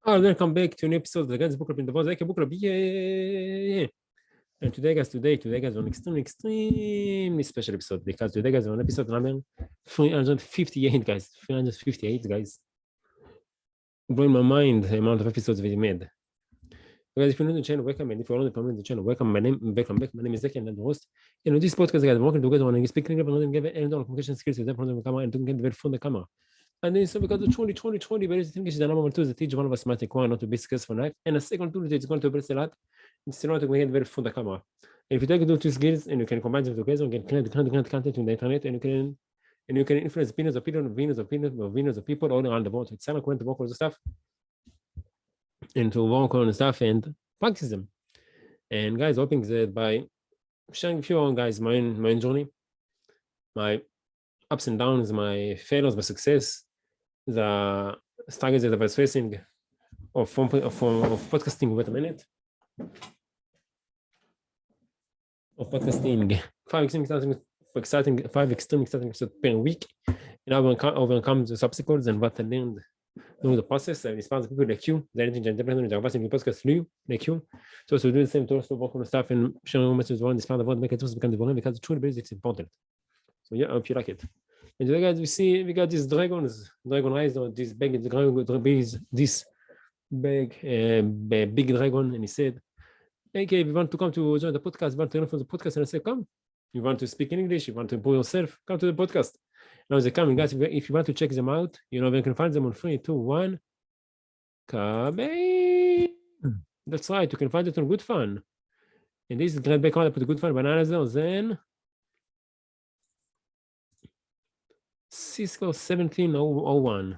Welcome back to a new episode of the Guys Book Club in the Voice. Book Club, yeah. And today, guys, an extremely special episode because today, guys, on episode number 358, guys. 358, guys. Blowing my mind the amount of episodes we made. Guys, if you're new to the channel, welcome. And if you're already familiar with the channel, welcome. Welcome back. My name is Zeki, and I'm the host. And on this podcast, guys, we're working together on speaking up and give any communication skills with them from the camera and to get very from the camera. And then so because the 2020, but I think is the number one tool that teach one of us mathematic one not to be successful in life. And a second tool that is going to be a lot. It's not to get very from the camera. And if you take those two skills and you can combine them together, you can create content on the internet, and you can influence billions of people all around the world. It's not going to work on the stuff and to work on the stuff and practice them. And guys, hoping that by sharing with you all guys my own journey, my ups and downs, my failures, my success, the struggles that I was facing of podcasting. Wait a minute. Of podcasting, five extremely exciting episodes per week, and I will overcome the obstacles and what I learned during the process. And inspire people like you, that independent podcast like you. So do the same to also work on the stuff and share messages on inspire the world, make it also become the world because the truth is it's important. So yeah, I hope you like it. And today, guys, we got these dragon eyes, or this big big dragon, and he said, "Okay, if you want to come to join the podcast, you want to learn from the podcast," and I said, "Come. You want to speak in English? You want to improve yourself? Come to the podcast." Now they come, guys. If you want to check them out, you can find them on 3, 2, 1. Come in. That's right. You can find it on Good Fun. And this is great background. I put the Good Fun bananas there. Then Cisco 1701.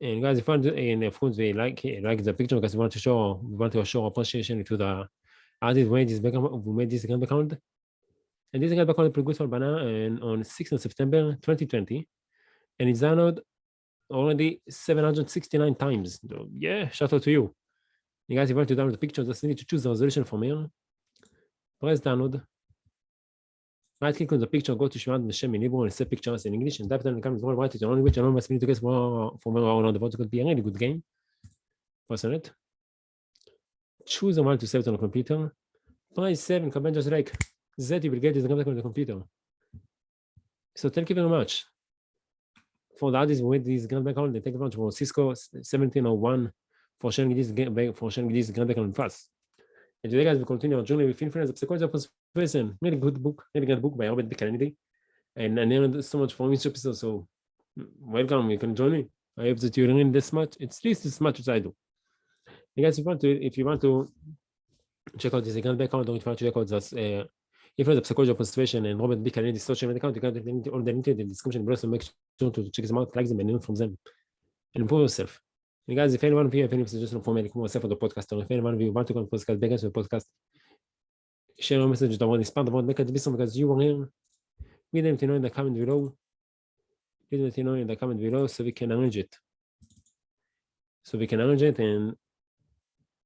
And guys, if you want to, and of course we like the picture because we want to show appreciation to the artist who made this grand background. And this grand background is pretty good for banana and on 6th of September 2020. And it's downloaded already 769 times. So, yeah, shout out to you. You guys, if you want to download the picture, just need to choose the resolution from here. Press download. Right click on the picture, go to Shemad Meshem in Hebrew and set pictures in English, and type it in the comments. Write it in only which I must need to guess from where around the world. It could be a really good game. Press on it. Choose a one to save it on the computer. Press 7, comment just like that, you will get it on the computer. So thank you very much. For the artists who made this grand background, they take advantage from Cisco 1701 for sharing this grand background fast. And today, guys, we continue our journey with influence of psychology of persuasion. Really good book, really good book by Robert B. Kennedy. And I learned so much from each episode. So welcome, you can join me. I hope that you learn this much, at least as much as I do. And guys, if you want to check out this grand background, or if you want to check out this influence of psychology of persuasion and Robert B. Kennedy's social media account, you can link all the link in the description below. So make sure to check them out, like them, and learn from them, and improve yourself. And guys, if anyone of you have any suggestions for me, like myself for the podcast, or if anyone of you want to come to the podcast, back to the podcast, share a message that expand the world, make it listen because you are here. Leave them to know in the comment below. Leave them to know in the comment below so we can arrange it. And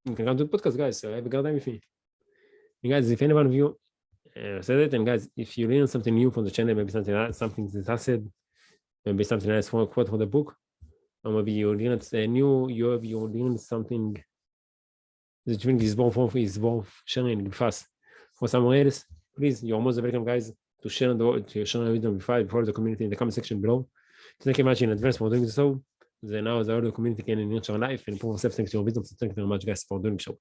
you can come to the podcast, guys. So have a good time with me. And guys, if anyone of you said it, and guys, if you learn something new from the channel, maybe something that I said, maybe something else for a quote from the book, or maybe you learn something that you think is worth sharing fast for someone else. Please, you're most welcome, guys, to share the video before the community in the comment section below. Thank you very much in advance for doing so. Then now the other community can enrich your life and improve yourself thanks to your wisdom. So thank you very much, guys, for doing so.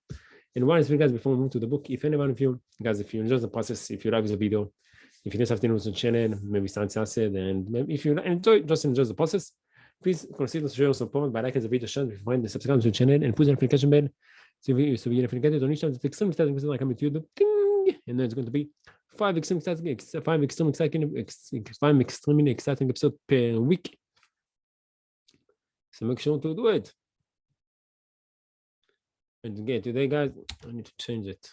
And one thing, guys, before we move to the book, if anyone of you, guys, if you enjoy the process, if you like the video, if you need something with the channel, maybe something I said, and maybe if you enjoy the process, please consider to show your support by liking the video, share with friends, subscribe to the channel, and put the notification bell so you're notified on each time the extremely exciting episode I come to YouTube. Ding! And then it's going to be 5 extremely exciting episodes per week. So make sure to do it. And again, today, guys, I need to change it.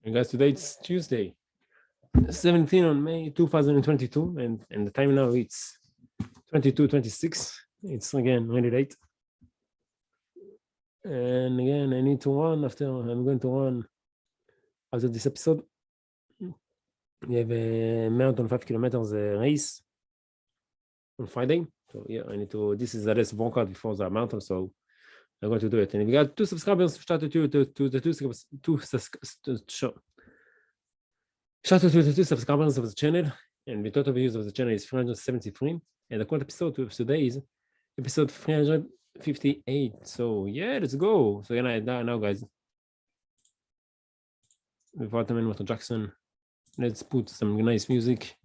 And guys, today it's Tuesday, 17 on May 2022, and the time now it's 22:26. It's again really late. And again, I need to run I'm going to run after this episode. We have a marathon 5 kilometers race on Friday. So yeah, this is the last workout before the marathon, so I'm going to do it. And we got 2 subscribers. Shout out to the 2 subscribers of the channel, and the total views of the channel is 373. And the current episode of today is episode 358. So yeah, let's go. So now guys, without the Michael Jackson, let's put some nice music.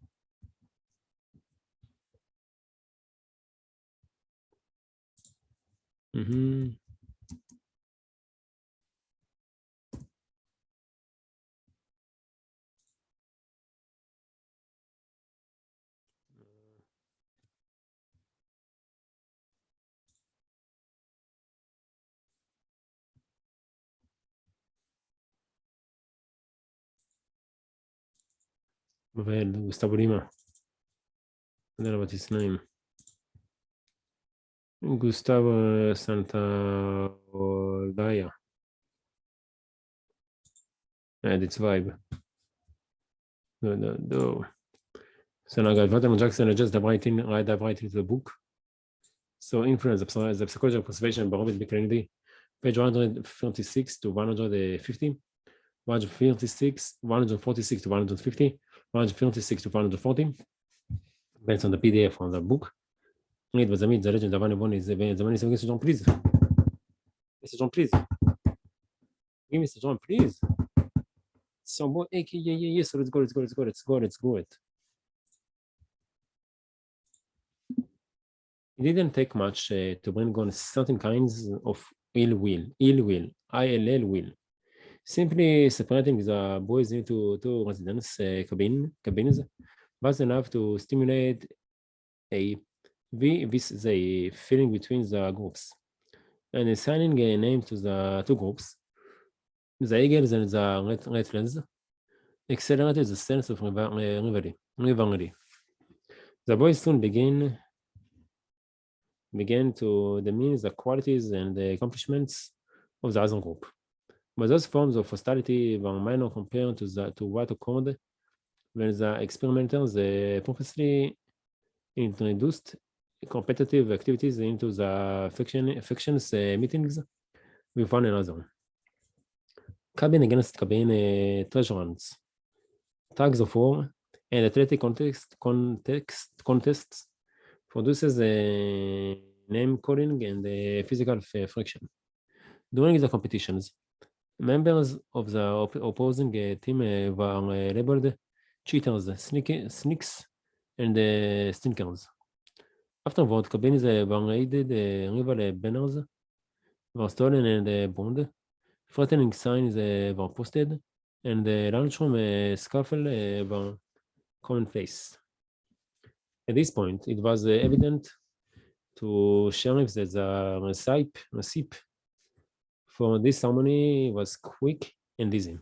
Gustavo Lima. I don't know what his name. Gustavo Santaolalla. And its vibe. No. So now guys, Michael Jackson, I just dive right into the book. So influence the psychology of persuasion by Robert B. Kennedy, page 136 to 150, 146 to 150, 156 to 140, based on the PDF from the book. Read the legend of Anne Bonny. Mr. John, please. Mr. John, please. Give Mr. John, please. So, boy, yeah. So let's go. It didn't take much to bring on certain kinds of ill will, ILL, simply separating the boys into 2 residence cabins was enough to stimulate the feeling between the groups, and assigning a name to the 2 groups, the eagles and the redflens, accelerated the sense of rivalry. The boys soon began to demean the qualities and the accomplishments of the other group. But those forms of hostility were minor compared to what occurred when the experimenters purposely introduced competitive activities into the factions meetings with one another. Cabin against cabin treasure hunts, tugs of war, and athletic contests produces name calling and physical friction. During the competitions, members of the opposing team were labeled cheaters, sneaks, and stinkers. Afterward, cabins were raided, rival banners were stolen and burned, threatening signs were posted, and the lunchroom scuffle were commonplace. At this point, it was evident to sheriffs that the recipe for this ceremony was quick and easy.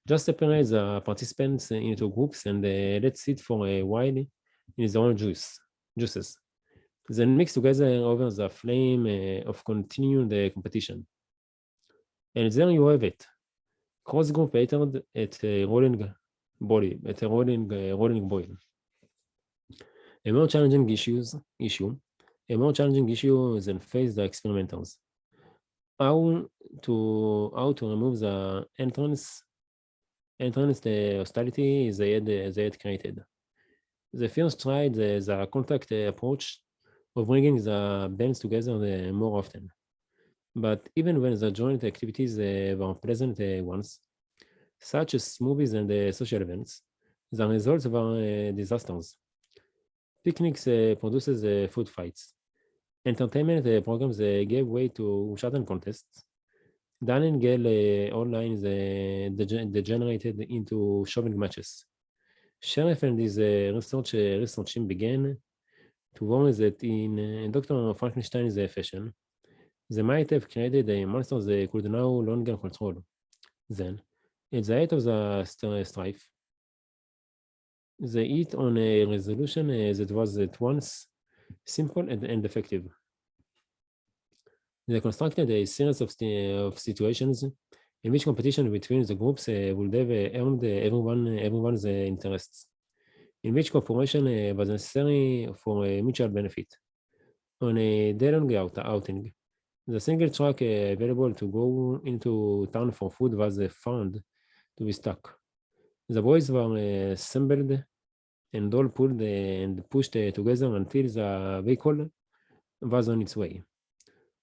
Just separate the participants into groups and let's sit for a while in his own juices. Then mix together over the flame of continuing the competition. And there you have it. Cross-group hatred at a rolling boil. A more challenging issue than face the experimenters. How to remove the entrance the hostility they had created. The first tried the contact approach of bringing the bands together more often. But even when the joint activities were pleasant ones, such as movies and social events, the results were disasters. Picnics produces food fights. Entertainment programs gave way to shouting contests. Dining all lines degenerated into shoving matches. Sheriff and his researching began to warn that in Dr. Frankenstein's fashion, they might have created a monster they could no longer control. Then, At the height of the strife, they eat on a resolution that was at once simple and effective. They constructed a series of situations in which competition between the groups would have earned everyone's interests, in which cooperation was necessary for mutual benefit. On a day-long outing, the single truck available to go into town for food was found to be stuck. The boys were assembled and all pulled and pushed together until the vehicle was on its way.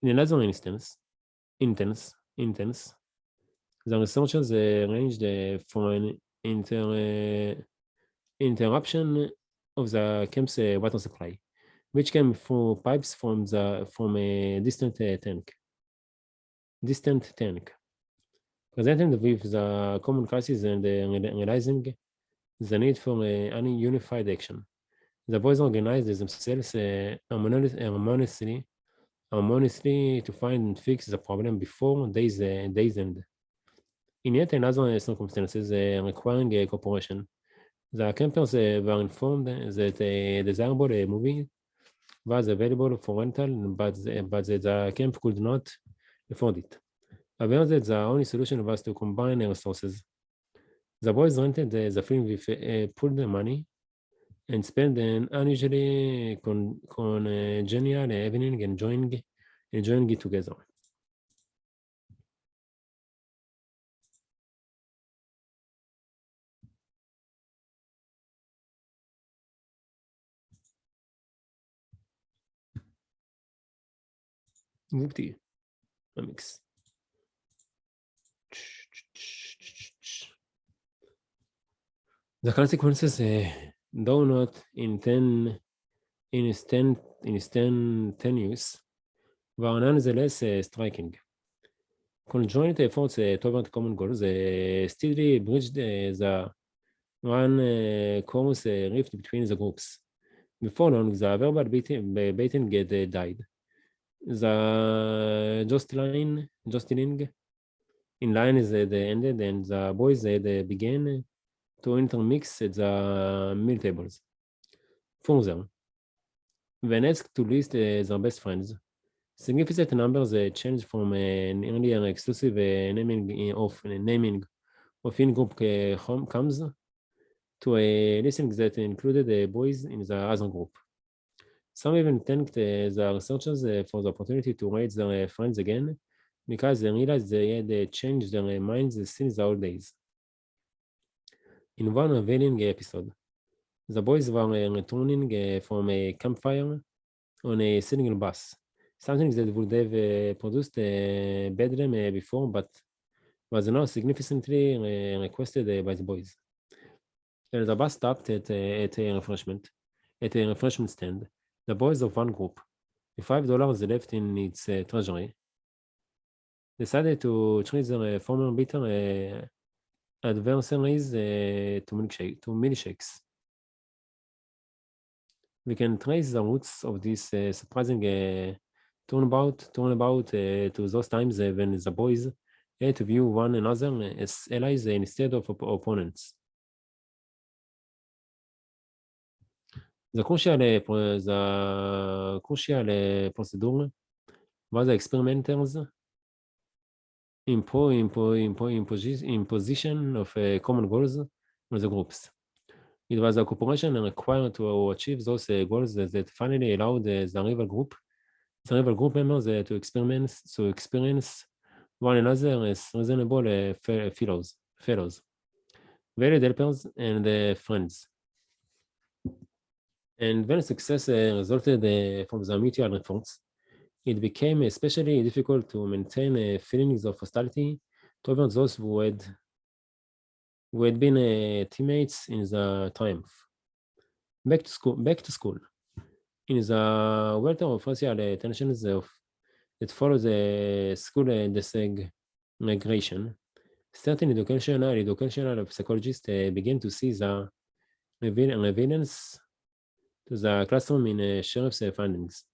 In another instance, the researchers arranged for an interruption of the camp's water supply, which came through pipes from a distant tank. Presented with the common crisis and realizing the need for any unified action, the boys organized themselves harmoniously to find and fix the problem before days end. In yet another circumstances requiring cooperation, the campers were informed that a desirable movie was available for rental, but the camp could not afford it. Aware that the only solution was to combine resources, the boys rented the film with pooled money and spent an unusually congenial evening enjoying it together. Whoopty. A mix. The consequences, though not instantaneous, were nonetheless striking. Conjoint efforts toward common goals steadily bridged the one course rift between the groups. Before long, the verbal beating died. The jostling in line is ended, and the boys began to intermix at the meal tables. Further, when asked to list their best friends, significant numbers changed from an earlier exclusive naming of in-group comes to a listing that included boys in the other group. Some even thanked the researchers for the opportunity to rate their friends again because they realized they had changed their minds since the old days. In one revealing episode, the boys were returning from a campfire on a single bus, something that would have produced a bedlam before, but was now significantly requested by the boys. And the bus stopped at a refreshment stand. The boys of one group, with $5 left in its treasury, decided to treat their former bitter adversaries to milkshakes. We can trace the roots of this surprising turnabout to those times when the boys had to view one another as allies instead of opponents. The crucial procedure was the experimenters' imposition of common goals on the groups. It was a cooperation required to achieve those goals that finally allowed the rival group members to experience one another as reasonable fellows, valued helpers, and friends. And when success resulted from the mutual efforts, it became especially difficult to maintain feelings of hostility towards those who had been teammates in the triumph. Back to school. In the welter of racial tensions that followed the school desegregation, certain educational psychologists began to see the relevance to the classroom in sheriff's findings.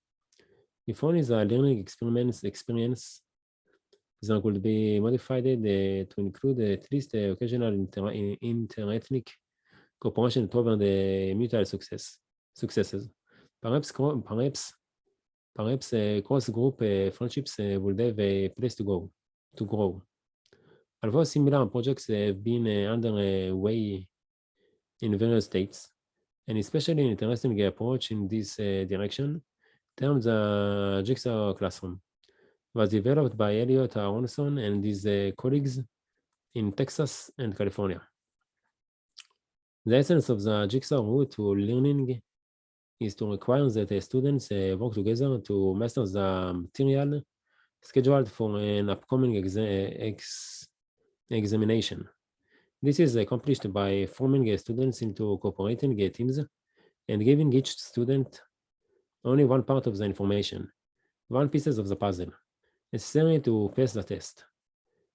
If only the learning experience This could be modified to include at least occasional interethnic cooperation toward the mutual successes. Perhaps cross-group friendships would have a place to grow. Although similar projects have been underway in various states, and especially an interesting approach in this direction, termed the Jigsaw Classroom, was developed by Elliot Aronson and his colleagues in Texas and California. The essence of the Jigsaw route to learning is to require that students work together to master the material scheduled for an upcoming examination. This is accomplished by forming students into cooperating teams and giving each student only one part of the information, one piece of the puzzle, necessary to pass the test.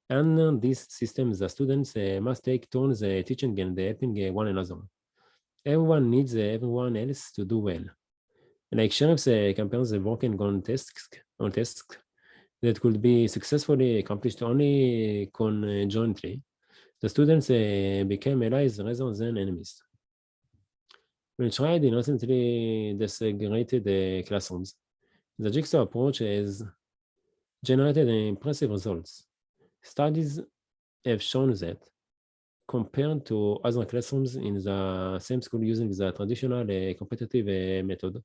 Under this system, the students must take turns teaching and helping one another. Everyone needs everyone else to do well. Like sheriff's campaigns working on tasks that could be successfully accomplished only conjointly, the students became allies rather than enemies. We tried innocently desegregated classrooms. The Jigsaw approach has generated impressive results. Studies have shown that, compared to other classrooms in the same school using the traditional competitive method,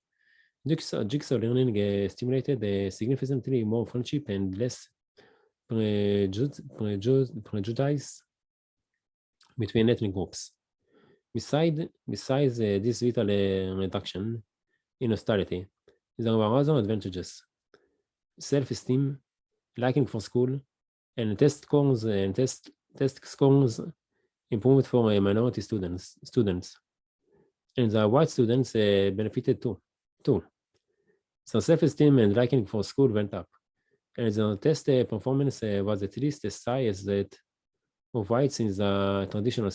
Jigsaw learning stimulated significantly more friendship and less prejudice between ethnic groups. Besides this vital reduction in hostility, there were other advantages: self-esteem, liking for school, and test scores improved for minority students, and the white students benefited too. So self-esteem and liking for school went up, and the test performance was at least as high as that of whites in the traditional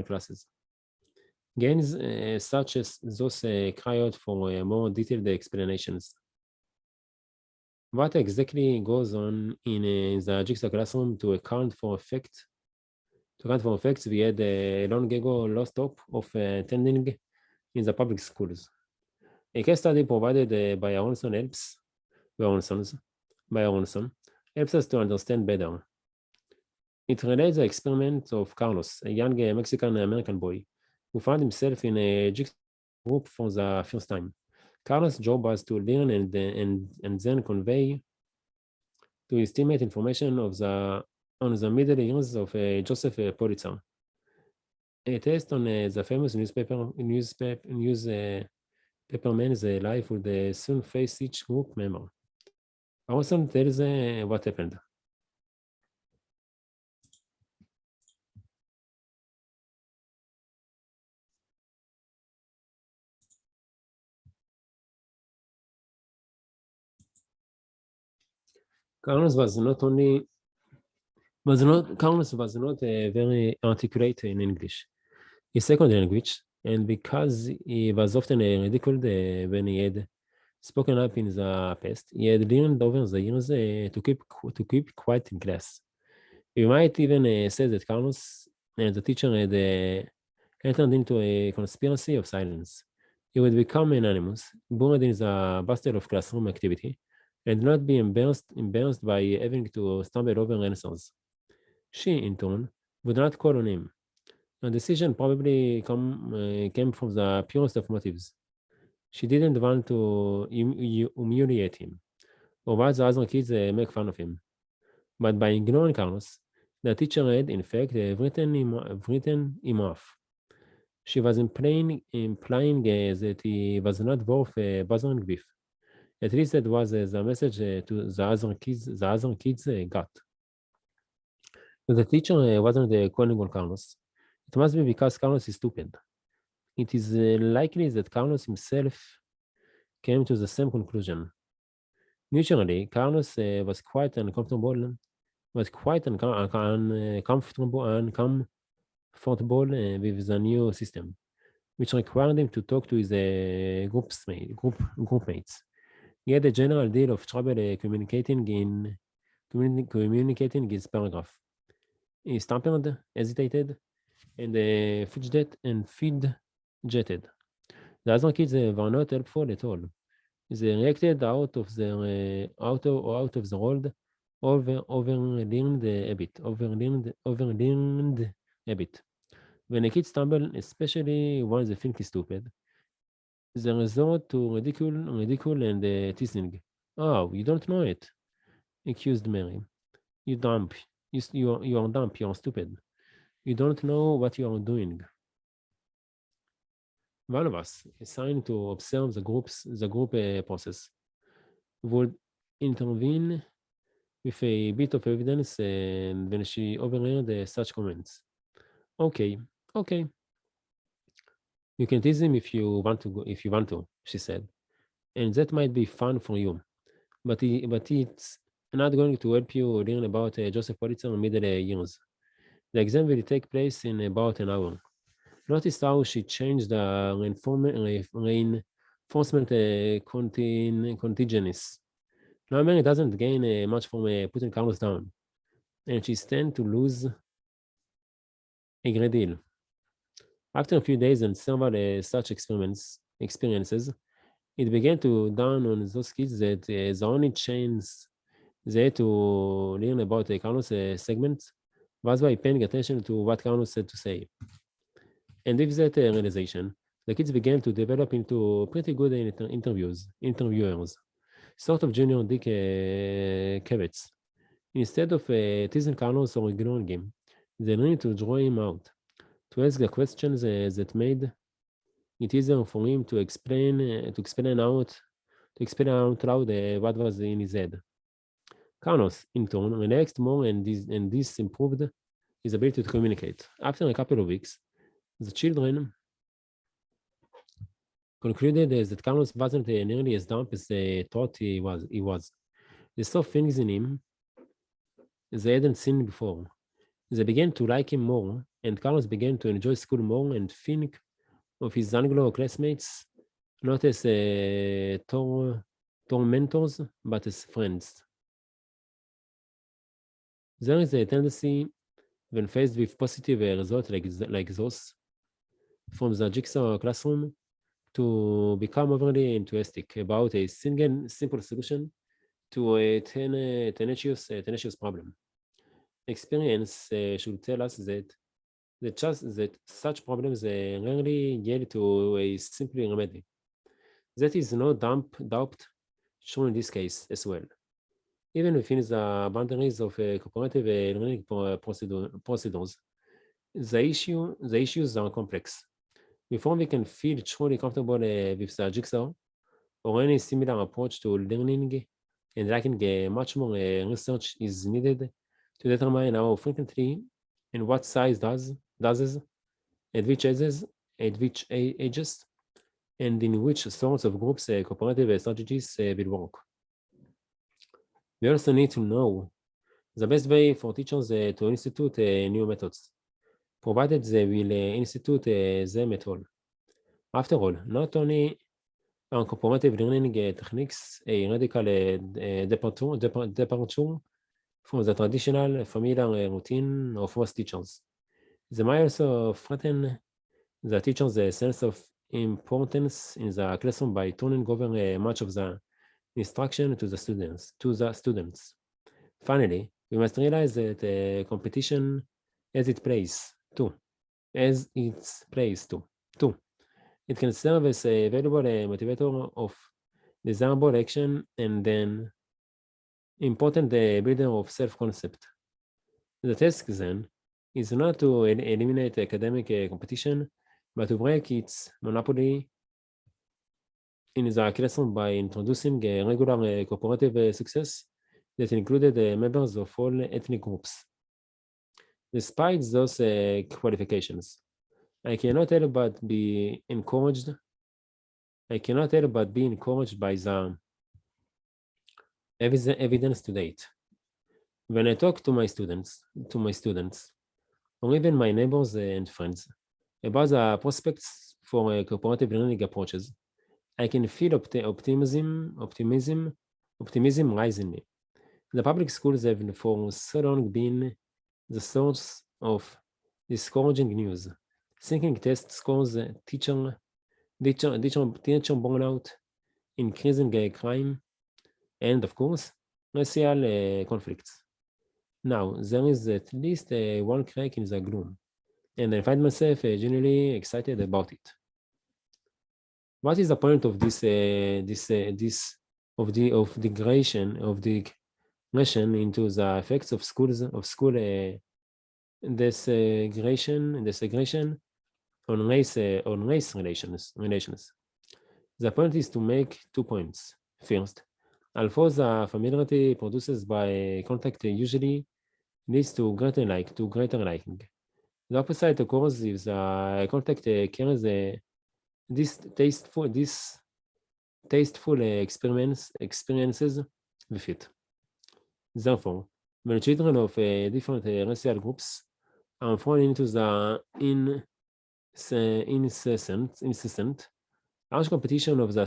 classes. Gains such as those cry out for more detailed explanations. What exactly goes on in the Jigsaw classroom to account for effects? We had long ago lost hope of attending in the public schools. A case study provided by Aronson helps us to understand better. It relates the experiment of Carlos, a young Mexican-American boy who found himself in a Jigsaw group for the first time. Carlos' job was to learn and then convey to his teammate information on the middle years of Joseph Pulitzer. A test on the famous newspaperman's life would soon face each group member. Aronson tells what happened. Carlos was not very articulate in English, his second language, and because he was often ridiculed when he had spoken up in the past, he had learned over the years to keep quiet in class. You might even say that Carlos and the teacher had entered into a conspiracy of silence. He would become anonymous, buried in the bustle of classroom activity, and not be embarrassed by having to stumble over answers. She, in turn, would not call on him. The decision probably came from the purest of motives. She didn't want to humiliate him, or watch the other kids make fun of him. But by ignoring Carlos, the teacher had, in fact, written him off. She was implying that he was not worth bothering with. At least that was the message to the other kids got. If the teacher wasn't calling on Carlos, it must be because Carlos is stupid. It is likely that Carlos himself came to the same conclusion. Naturally, Carlos was quite uncomfortable with the new system, which required him to talk to his group mates. He had a general deal of trouble communicating in communicating his paragraph. He stammered, hesitated, and fidgeted. The other kids were not helpful at all. They reacted out of the world, overlearned a bit. When a kid stumbles, especially when they think he's stupid, they resort to ridicule and teasing. Oh, you don't know it, accused Mary. You dumb. You are dumb. You are stupid. You don't know what you are doing. One of us, assigned to observe the group process, would intervene with a bit of evidence, and when she overheard such comments. Okay, okay. You can tease him if you want to, she said. And that might be fun for you. But it's not going to help you learn about Joseph Pulitzer middle years. The exam will take place in about an hour. Notice how she changed the reinforcement contingencies. Now Mary doesn't gain much from putting Carlos down, and she stands to lose a great deal. After a few days and several such experiences, it began to dawn on those kids that the only chance they had to learn about Carlos' segment was by paying attention to what Carlos had to say. And with that realization, the kids began to develop into pretty good interviewers, sort of junior Dick Kevitz. Instead of teasing Carlos or ignoring him, they learned to draw him out, to ask the questions that made it easier for him to explain out loud what was in his head. Carlos, in turn, relaxed more, and this improved his ability to communicate. After a couple of weeks, the children concluded that Carlos wasn't nearly as dumb as they thought he was. They saw things in him they hadn't seen before. They began to like him more, and Carlos began to enjoy school more and think of his Anglo classmates not as tormentors, but as friends. There is a tendency, when faced with positive results like those from the jigsaw classroom, to become overly enthusiastic about a simple solution to a tenacious problem. Experience should tell us that such problems rarely yield to a simple remedy. That is no doubt true in this case as well. Even within the boundaries of cooperative learning procedures, the issues are complex. Before we can feel truly comfortable with the jigsaw or any similar approach to learning, and lacking much more research is needed to determine how frequently and what size does, at which ages, and in which sorts of groups cooperative strategies will work. We also need to know the best way for teachers to institute new methods, provided they will institute them at all. After all, not only are cooperative learning techniques a radical departure from the traditional familiar routine of most teachers, they might also threaten the teacher's sense of importance in the classroom by turning over much of the instruction to the students. Finally, we must realize that competition has its place too. Too. It can serve as a valuable motivator of desirable action and an important builder of self-concept. The task then is not to eliminate academic competition, but to break its monopoly in the classroom by introducing regular cooperative success that included members of all ethnic groups. Despite those qualifications, I cannot help but be encouraged by the evidence to date. When I talk to my students, or even my neighbors and friends about the prospects for cooperative learning approaches, I can feel optimism rise in me. The public schools have for so long been the source of discouraging news. Sinking test scores, teacher burnout, increasing crime, and of course, racial conflicts. Now, there is at least one crack in the gloom, and I find myself genuinely excited about it. What is the point of this digression into the effects of school desegregation on race relations? The point is to make 2 points. First, although the familiarity produces by contact usually leads to greater liking. The opposite occurs if the contact carries this tasteful experiences with it. Therefore, when children of different racial groups are thrown into the incessant harsh competition of the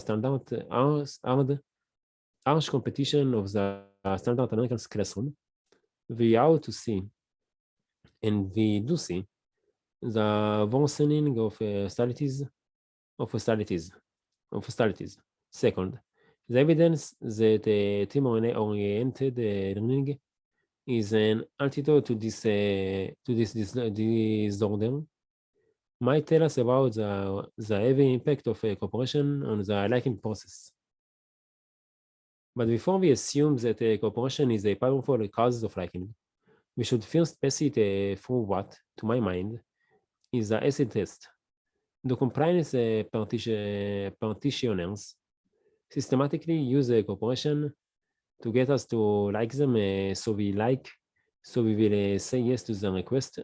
standard American classroom, we ought to see, and we do see, the worsening of hostilities. Second, the evidence that team-oriented learning is an antidote to this disorder might tell us about the heavy impact of cooperation on the liking process. But before we assume that cooperation is a powerful cause of liking, we should first pass it through what, to my mind, is the acid test. The compliance practitioners systematically use cooperation to get us to like them, so we will say yes to the request.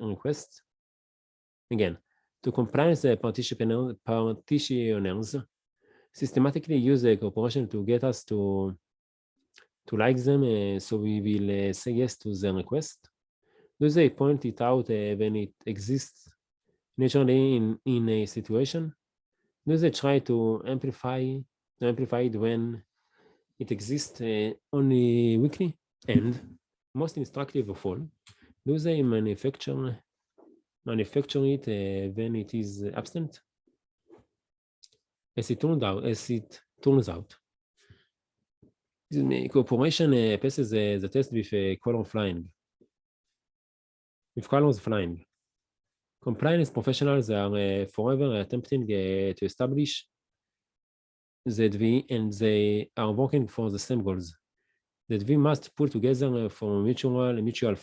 Again, to compliance practitioners systematically use cooperation to get us to like them, so we will say yes to the request. Do they point it out when it exists naturally in a situation? Do they try to amplify it when it exists only weakly? And most instructive of all, do they manufacture it when it is absent? As it turns out, cooperation passes the test with columns flying. Compliance professionals are forever attempting to establish that they are working for the same goals, that we must pull together for mutual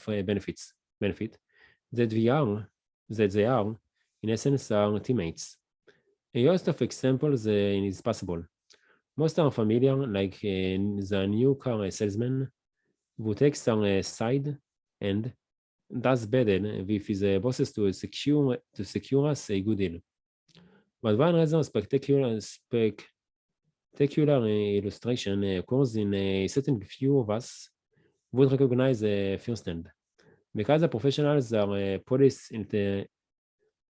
benefit, that they are, in essence, our teammates. A host of examples is possible. Most are familiar, like the new car salesman who takes our side and does better with his bosses to secure us a good deal. But one rather spectacular illustration occurs in a certain few of us would recognize firsthand. Because the professionals are police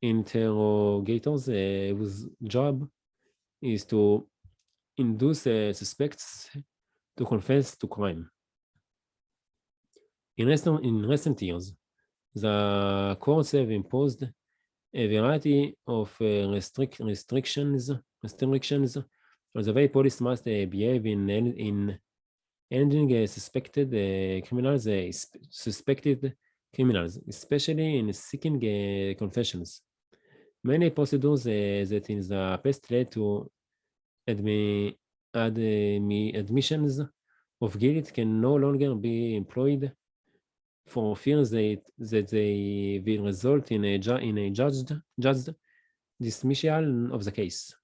interrogators whose job is to induce suspects to confess to crime. In recent years, the courts have imposed a variety of restrictions on the way police must behave in handling suspected criminals, especially in seeking confessions. Many procedures that in the past led to admissions of guilt can no longer be employed for fear that they will result in a judged dismissal of the case.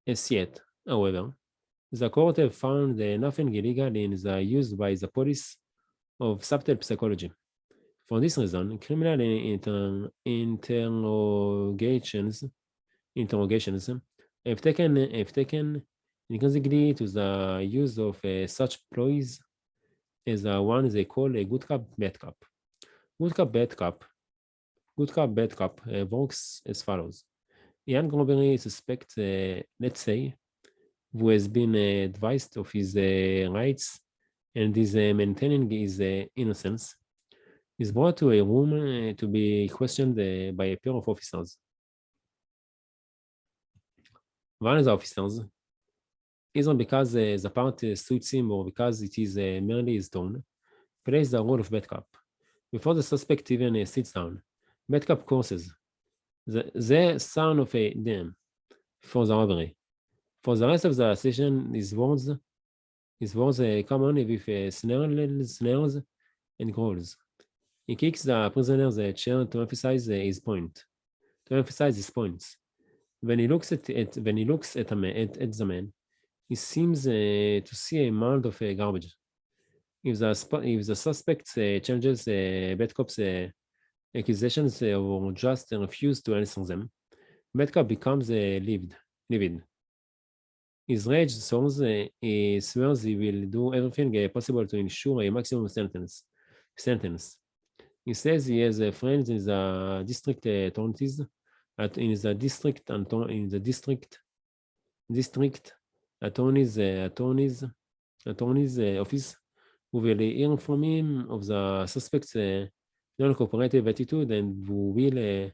As yet, however, the court have found nothing illegal in the use by the police of subtle psychology. For this reason, criminal interrogations have taken increasingly to the use of such ploys as one they call a good cop, bad cop. Good cop, bad cop works as follows. A young robbery suspect, let's say, who has been advised of his rights and is maintaining his innocence, is brought to a room to be questioned by a pair of officers. One of the officers, either because the part suits him or because it is merely his tone, plays the role of bad cop. Before the suspect even sits down, bad cop curses the son of a damn for the robbery. For the rest of the session, his words come on with snares and growls. He kicks the prisoner's chair to emphasize his his points. When he looks at the man, he seems to see a mound of garbage. If the suspect challenges bad cop's accusations or just refuse to answer them, bad cop becomes livid. His rage soars. He swears he will do everything possible to ensure a maximum sentence. He says he has friends in the district authorities, in the district attorney's office, who will hear from him of the suspect's non-cooperative attitude and who will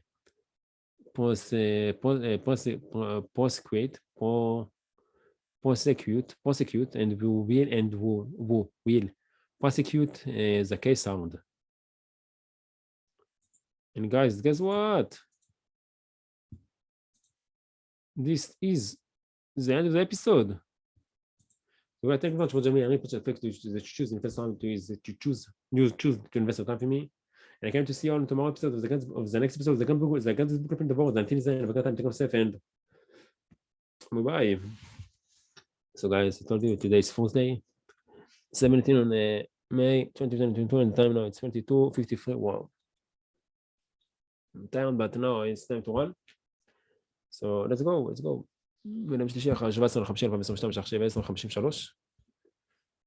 prosecute and who will prosecute the case sound. And guys, guess what? This is the end of the episode. So I thank you much for joining me. I put effect to choose invest time to choose to invest your time for me. And I can't to see you on tomorrow episode of the next episode of the Guns Book in the board. Until then, have a good time. Take care of yourself and bye. So guys, I told you today is Thursday, 17 on May 2022, and time now it's 22:53. Wow. I'm tired, but now it's time to run. So let's go. ביום שלישי אחרי 17/5/2022 שעה 7:53.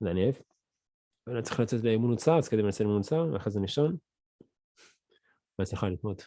זה אני אוהב. ואני צריך לצאת לאימון נוצר, אז קודם נצא לאימון נוצר, ואחרי זה נשון. בהצלחה להתמודד.